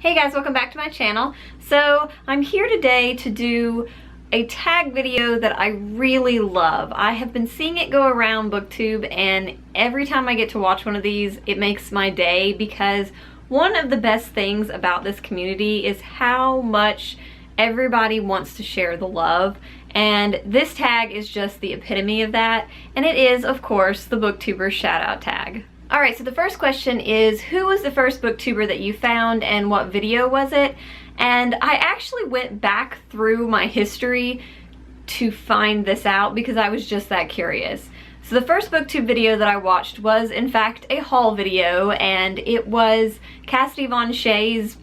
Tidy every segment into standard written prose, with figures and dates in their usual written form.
Hey guys, welcome back to my channel. So I'm here today to do a tag video that I really love. I have been seeing it go around BookTube, and every time I get to watch one of these, it makes my day, because one of the best things about this community is how much everybody wants to share the love. And this tag is just the epitome of that, and it is, of course, the Booktuber Shoutout Tag. Alright, so the first question is, who was the first booktuber that you found and what video was it? And I actually went back through my history to find this out because I was just that curious. So the first booktube video that I watched was in fact a haul video, and it was Cassidy Von Shay's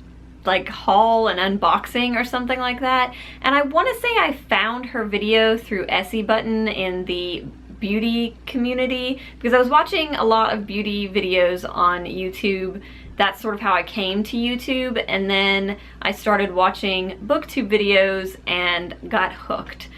like haul and unboxing or something like that. And I want to say I found her video through Essie Button in the beauty community, because I was watching a lot of beauty videos on YouTube. That's sort of how I came to YouTube, and then I started watching booktube videos and got hooked.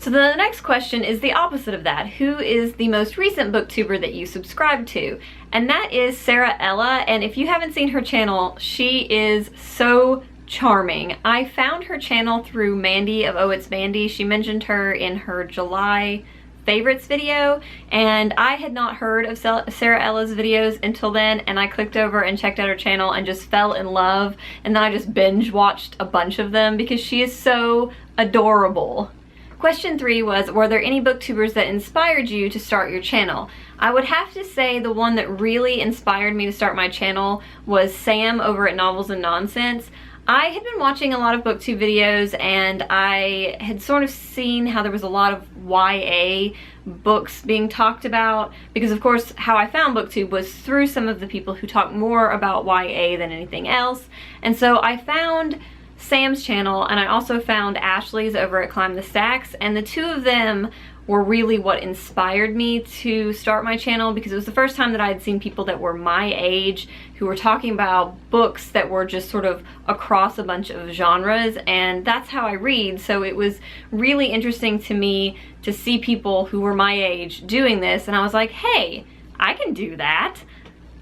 So then the next question is the opposite of that. Who is the most recent booktuber that you subscribe to? And that is Sarah Ella, and if you haven't seen her channel, she is so charming. I found her channel through Mandy of Oh It's Mandy. She mentioned her in her July favorites video, and I had not heard of Sarah Ella's videos until then, and I clicked over and checked out her channel and just fell in love, and then I just binge watched a bunch of them because she is so adorable. Question 3 was, were there any booktubers that inspired you to start your channel? I would have to say the one that really inspired me to start my channel was Sam over at Novels and Nonsense. I had been watching a lot of booktube videos, and I had sort of seen how there was a lot of YA books being talked about, because of course how I found booktube was through some of the people who talk more about YA than anything else. And so I found Sam's channel, and I also found Ashley's over at Climb the Stacks, and the two of them were really what inspired me to start my channel, because it was the first time that I had seen people that were my age who were talking about books that were just sort of across a bunch of genres, and that's how I read. So it was really interesting to me to see people who were my age doing this, and I was like, hey, I can do that.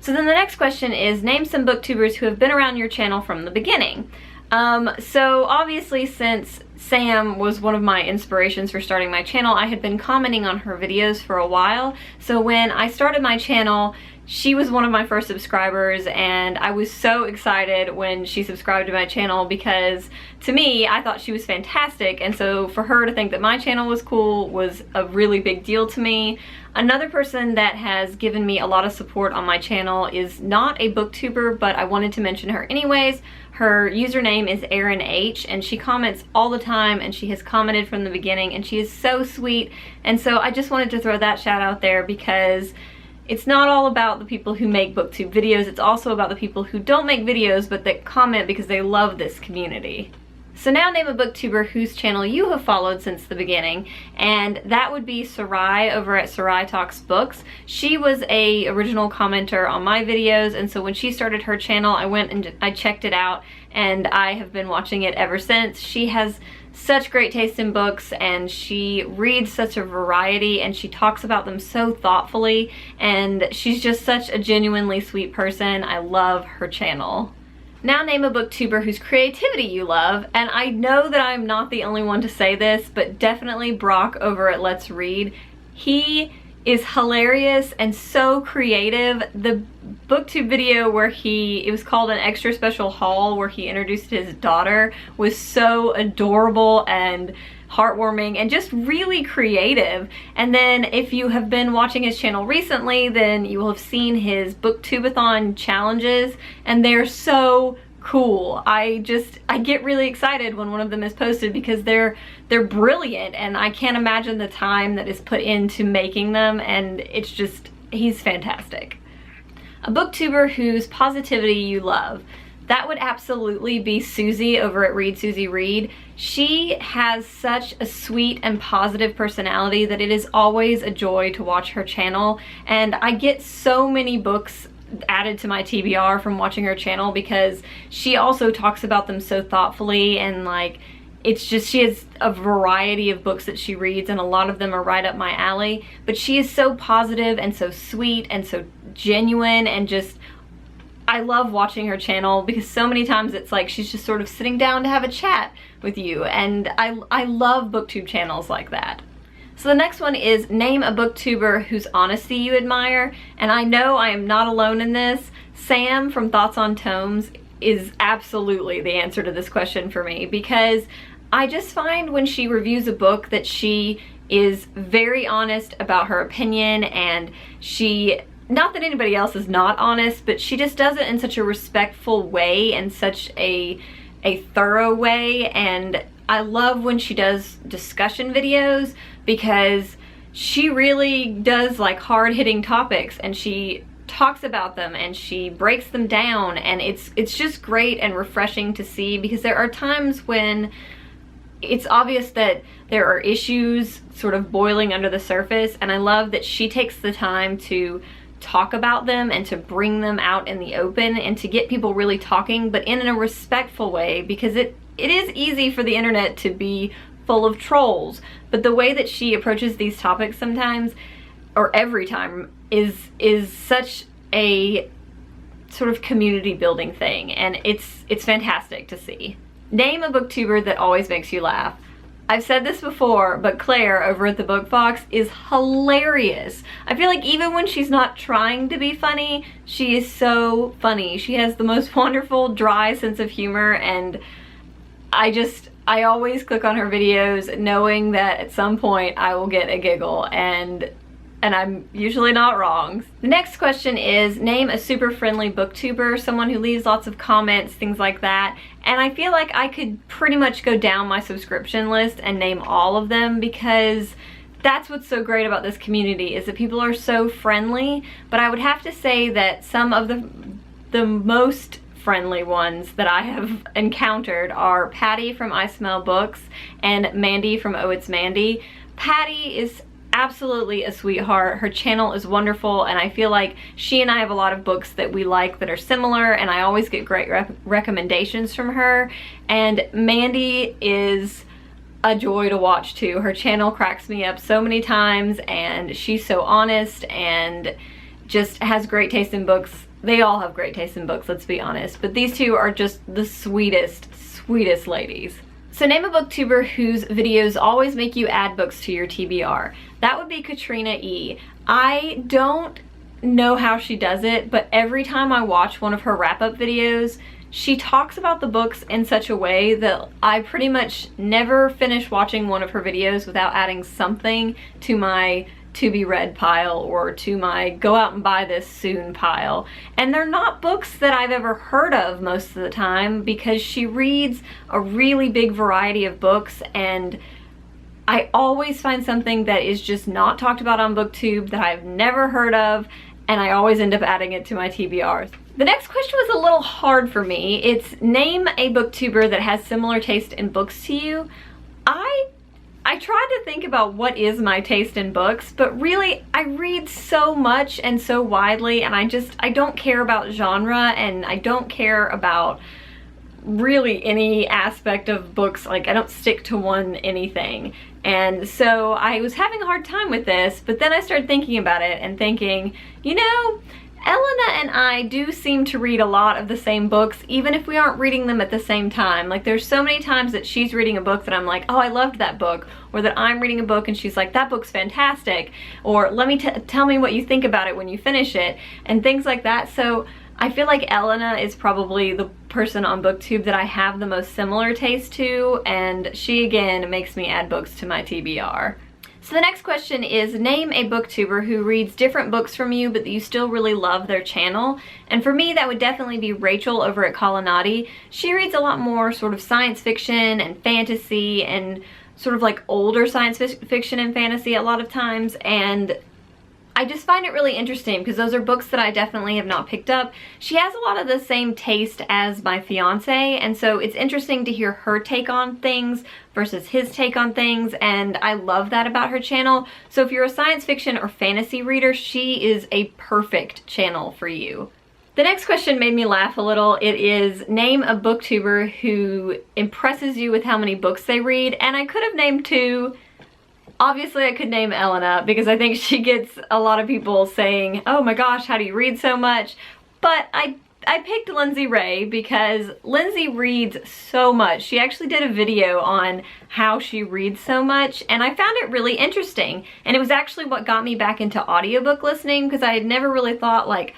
So then the next question is, name some booktubers who have been around your channel from the beginning. So obviously, since Sam was one of my inspirations for starting my channel, I had been commenting on her videos for a while. So when I started my channel, she was one of my first subscribers, and I was so excited when she subscribed to my channel, because to me, I thought she was fantastic, and so for her to think that my channel was cool was a really big deal to me. Another person that has given me a lot of support on my channel is not a booktuber, but I wanted to mention her anyways. Her username is Erin H, and she comments all the time, and she has commented from the beginning, and she is so sweet. And so I just wanted to throw that shout out there, because it's not all about the people who make booktube videos, it's also about the people who don't make videos but that comment because they love this community. So now name a booktuber whose channel you have followed since the beginning, and that would be Sarai over at Sarai Talks Books. She was a original commenter on my videos, and so when she started her channel, I went and I checked it out, and I have been watching it ever since. She has such great taste in books, and she reads such a variety, and she talks about them so thoughtfully, and she's just such a genuinely sweet person. I love her channel. Now name a booktuber whose creativity you love, and I know that I'm not the only one to say this, but definitely Brock over at Let's Read. He is hilarious and so creative. The booktube video where it was called an extra special haul, where he introduced his daughter, was so adorable and heartwarming and just really creative. And then if you have been watching his channel recently, then you will have seen his booktubeathon challenges, and they're so cool. I get really excited when one of them is posted, because they're brilliant, and I can't imagine the time that is put into making them, and it's just, he's fantastic. A booktuber whose positivity you love. That would absolutely be Susie over at Read Susie Read. She has such a sweet and positive personality that it is always a joy to watch her channel, and I get so many books added to my TBR from watching her channel, because she also talks about them so thoughtfully, and like, it's just, she has a variety of books that she reads, and a lot of them are right up my alley, but she is so positive and so sweet and so genuine, and just I love watching her channel because so many times it's like she's just sort of sitting down to have a chat with you, and I love booktube channels like that. So the next one is name a booktuber whose honesty you admire, and I know I am not alone in this. Sam from Thoughts on Tomes is absolutely the answer to this question for me, because I just find when she reviews a book that she is very honest about her opinion, and she, not that anybody else is not honest, but she just does it in such a respectful way and such a thorough way. And I love when she does discussion videos because she really does like hard-hitting topics, and she talks about them and she breaks them down, and it's just great and refreshing to see, because there are times when it's obvious that there are issues sort of boiling under the surface, and I love that she takes the time to talk about them and to bring them out in the open and to get people really talking, but in a respectful way, because it is easy for the internet to be full of trolls, but the way that she approaches these topics sometimes, or every time, is such a sort of community building thing, and it's fantastic to see. Name a booktuber that always makes you laugh. I've said this before, but Claire over at the Book Box is hilarious. I feel like even when she's not trying to be funny, she is so funny. She has the most wonderful, dry sense of humor, and I always click on her videos knowing that at some point I will get a giggle, and I'm usually not wrong. The next question is name a super friendly booktuber, someone who leaves lots of comments, things like that. And I feel like I could pretty much go down my subscription list and name all of them, because that's what's so great about this community, is that people are so friendly. But I would have to say that some of the most friendly ones that I have encountered are Patty from I Smell Books and Mandy from Oh It's Mandy. Patty is absolutely a sweetheart. Her channel is wonderful, and I feel like she and I have a lot of books that we like that are similar, and I always get great recommendations from her. And Mandy is a joy to watch too. Her channel cracks me up so many times, and she's so honest and just has great taste in books. They all have great taste in books, let's be honest, but these two are just the sweetest ladies. So name a booktuber whose videos always make you add books to your TBR. That would be Katrina E. I don't know how she does it, but every time I watch one of her wrap-up videos, she talks about the books in such a way that I pretty much never finish watching one of her videos without adding something to my to be read pile or to my go out and buy this soon pile. And they're not books that I've ever heard of most of the time, because she reads a really big variety of books, and I always find something that is just not talked about on BookTube that I've never heard of, and I always end up adding it to my TBRs. The next question was a little hard for me. It's name a booktuber that has similar taste in books to you. I tried to think about what is my taste in books, but really I read so much and so widely, and I don't care about genre, and I don't care about really any aspect of books. Like, I don't stick to one anything. And so I was having a hard time with this, but then I started thinking about it and thinking, you know, Elena and I do seem to read a lot of the same books, even if we aren't reading them at the same time. Like, there's so many times that she's reading a book that I'm like, oh, I loved that book, or that I'm reading a book and she's like, that book's fantastic, or let me tell me what you think about it when you finish it, and things like that. So I feel like Elena is probably the person on BookTube that I have the most similar taste to, and she again makes me add books to my TBR. So the next question is name a booktuber who reads different books from you but that you still really love their channel. And for me that would definitely be Rachel over at Colonnati. She reads a lot more sort of science fiction and fantasy, and sort of like older science fiction and fantasy a lot of times, and I just find it really interesting because those are books that I definitely have not picked up. She has a lot of the same taste as my fiance, and so it's interesting to hear her take on things versus his take on things, and I love that about her channel. So if you're a science fiction or fantasy reader, she is a perfect channel for you. The next question made me laugh a little. It is name a booktuber who impresses you with how many books they read, and I could have named two. Obviously I could name Elena because I think she gets a lot of people saying, oh my gosh, how do you read so much? But I I picked Lindsay Ray because Lindsay reads so much. She actually did a video on how she reads so much, and I found it really interesting. And it was actually what got me back into audiobook listening, because I had never really thought, like,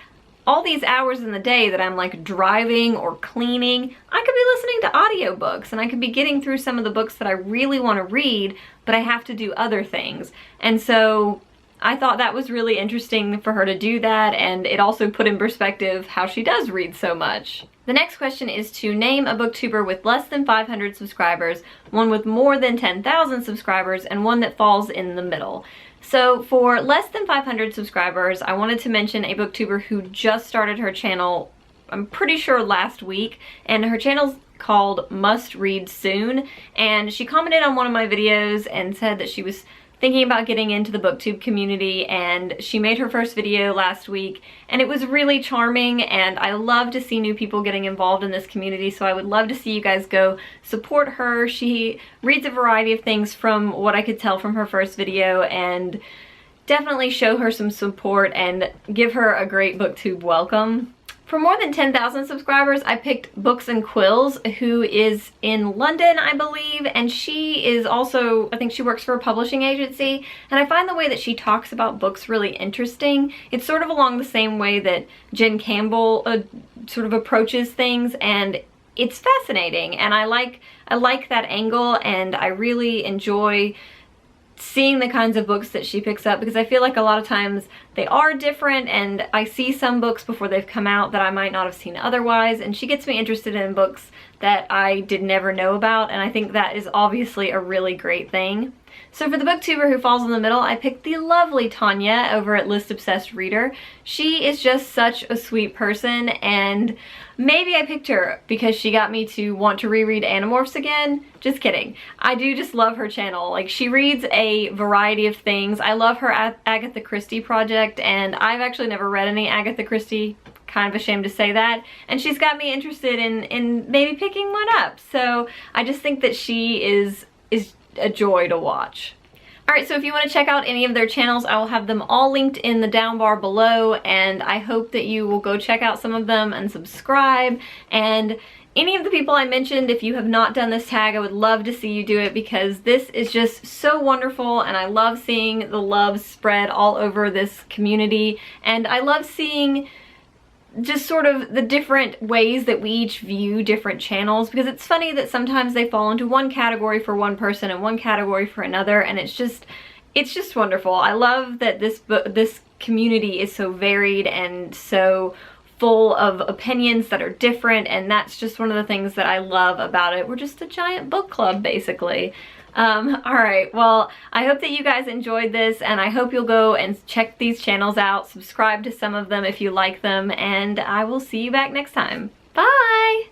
all these hours in the day that I'm like driving or cleaning, I could be listening to audiobooks, and I could be getting through some of the books that I really want to read, but I have to do other things. And so I thought that was really interesting for her to do that, and it also put in perspective how she does read so much. The next question is to name a booktuber with less than 500 subscribers, one with more than 10,000 subscribers, and one that falls in the middle. So for less than 500 subscribers, I wanted to mention a booktuber who just started her channel, I'm pretty sure last week, and her channel's called Must Read Soon, and she commented on one of my videos and said that she was thinking about getting into the booktube community, and she made her first video last week, and it was really charming, and I love to see new people getting involved in this community, so I would love to see you guys go support her. She reads a variety of things from what I could tell from her first video, and definitely show her some support and give her a great booktube welcome. For more than 10,000 subscribers, I picked Books and Quills, who is in London, I believe, and she is also, I think she works for a publishing agency, and I find the way that she talks about books really interesting. It's sort of along the same way that Jen Campbell sort of approaches things, and it's fascinating, and I like that angle, and I really enjoy seeing the kinds of books that she picks up, because I feel like a lot of times they are different, and I see some books before they've come out that I might not have seen otherwise, and she gets me interested in books that I did never know about, and I think that is obviously a really great thing. So for the booktuber who falls in the middle, I picked the lovely Tanya over at List Obsessed Reader. She is just such a sweet person, and maybe I picked her because she got me to want to reread Animorphs again. Just kidding. I do just love her channel. Like, she reads a variety of things. I love her Agatha Christie project, and I've actually never read any Agatha Christie. Kind of ashamed to say that, and she's got me interested in maybe picking one up. So I just think that she is a joy to watch. Alright, so if you want to check out any of their channels, I will have them all linked in the down bar below, and I hope that you will go check out some of them and subscribe. And any of the people I mentioned, if you have not done this tag, I would love to see you do it, because this is just so wonderful, and I love seeing the love spread all over this community, and I love seeing just sort of the different ways that we each view different channels, because it's funny that sometimes they fall into one category for one person and one category for another, and it's just wonderful. I love that this community is so varied and so full of opinions that are different, and that's just one of the things that I love about it. We're just a giant book club, basically. Alright, well, I hope that you guys enjoyed this, and I hope you'll go and check these channels out, subscribe to some of them if you like them, and I will see you back next time. Bye!